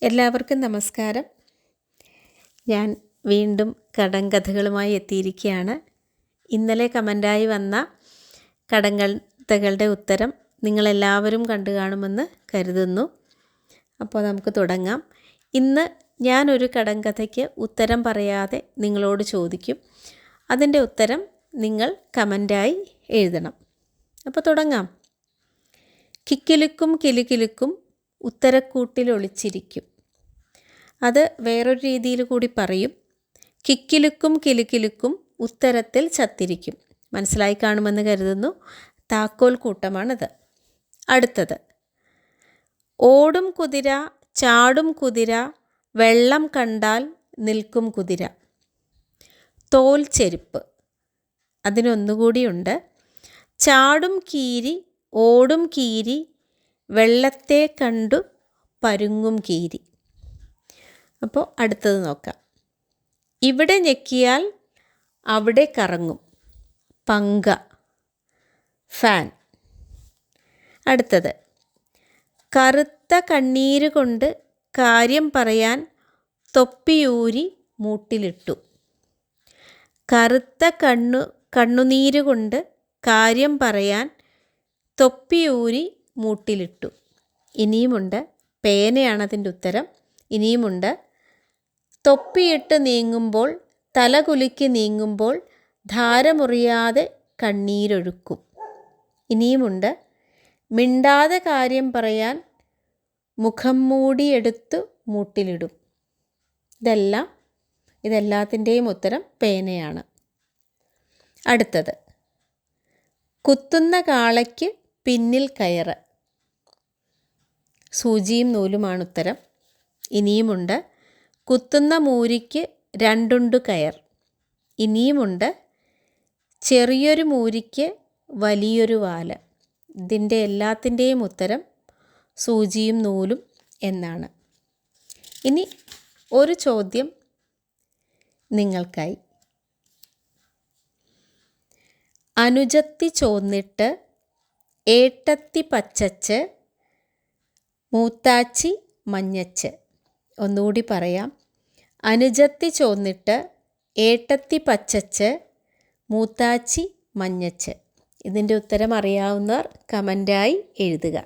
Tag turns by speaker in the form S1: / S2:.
S1: എല്ലാവർക്കും നമസ്കാരം. ഞാൻ വീണ്ടും കടങ്കഥകളുമായി എത്തിയിരിക്കുകയാണ്. ഇന്നലെ കമൻ്റായി വന്ന കടങ്കഥകളുടെ ഉത്തരം നിങ്ങളെല്ലാവരും കണ്ടു കാണുമെന്ന് കരുതുന്നു. അപ്പോൾ നമുക്ക് തുടങ്ങാം. ഇന്ന് ഞാനൊരു കടങ്കഥയ്ക്ക് ഉത്തരം പറയാതെ നിങ്ങളോട് ചോദിക്കും. അതിൻ്റെ ഉത്തരം നിങ്ങൾ കമൻ്റായി എഴുതണം. അപ്പോൾ തുടങ്ങാം. കിക്കിലുക്കും കിലുകിലുക്കും ഉത്തരക്കൂട്ടിൽ ഒളിച്ചിരിക്കും. അത് വേറൊരു രീതിയിൽ കൂടി പറയും. കിക്കിലുക്കും കിലുകിലുക്കും ഉത്തരത്തിൽ ചത്തിരിക്കും. മനസ്സിലായി കാണുമെന്ന് കരുതുന്നു. താക്കോൽ കൂട്ടമാണിത്. അടുത്തത്, ഓടും കുതിര, ചാടും കുതിര, വെള്ളം കണ്ടാൽ നിൽക്കും കുതിര. തോൽ ചെരുപ്പ്. അതിനൊന്നുകൂടിയുണ്ട്. ചാടും കീരി, ഓടും കീരി, വെള്ളത്തെ കണ്ടു പരുങ്ങും കീരി. അപ്പോൾ അടുത്തത് നോക്കാം. ഇവിടെ ഞെക്കിയാൽ അവിടെ കറങ്ങും. പങ്ക, ഫാൻ. അടുത്തത്, കറുത്ത കണ്ണീര് കൊണ്ട് കാര്യം പറയാൻ തൊപ്പിയൂരി മൂട്ടിലിട്ടു. കറുത്ത കണ്ണുനീര് കൊണ്ട് കാര്യം പറയാൻ തൊപ്പിയൂരി മൂട്ടിലിട്ടു. ഇനിയുമുണ്ട്. പേനയാണ് അതിൻ്റെ ഉത്തരം. ഇനിയുമുണ്ട്. തൊപ്പിയിട്ട് നീങ്ങുമ്പോൾ, തലകുലുക്കി നീങ്ങുമ്പോൾ ധാരമുറിയാതെ കണ്ണീരൊഴുക്കും. ഇനിയുമുണ്ട്. മിണ്ടാതെ കാര്യം പറയാൻ മുഖം മൂടിയെടുത്തു മൂട്ടിലിടും. ഇതെല്ലാത്തിൻ്റെയും ഉത്തരം പേനയാണ്. അടുത്തത്, കുത്തുന്ന കാളയ്ക്ക് പിന്നിൽ കയറ്. സൂചിയും നൂലുമാണ് ഉത്തരം. ഇനിയുമുണ്ട്. കുത്തുന്ന മൂരിക്ക് രണ്ടുണ്ടു കയർ. ഇനിയുമുണ്ട്. ചെറിയൊരു മൂരിക്ക് വലിയൊരു വാല്. ഇതിൻ്റെ എല്ലാത്തിൻ്റെയും ഉത്തരം സൂചിയും നൂലും എന്നാണ്. ഇനി ഒരു ചോദ്യം നിങ്ങൾക്കായി. അനുജത്തി ചോന്നിട്ട് ഏട്ടത്തി പച്ചച്ച്, മൂത്താച്ചി മഞ്ഞച്ച്. ഒന്നുകൂടി പറയാം. അനുജത്തി ചോന്നിട്ട് ഏട്ടത്തി പച്ചച്ച്, മൂത്താച്ചി മഞ്ഞച്ച്. ഇതിൻ്റെ ഉത്തരം അറിയാവുന്നവർ കമൻ്റായി എഴുതുക.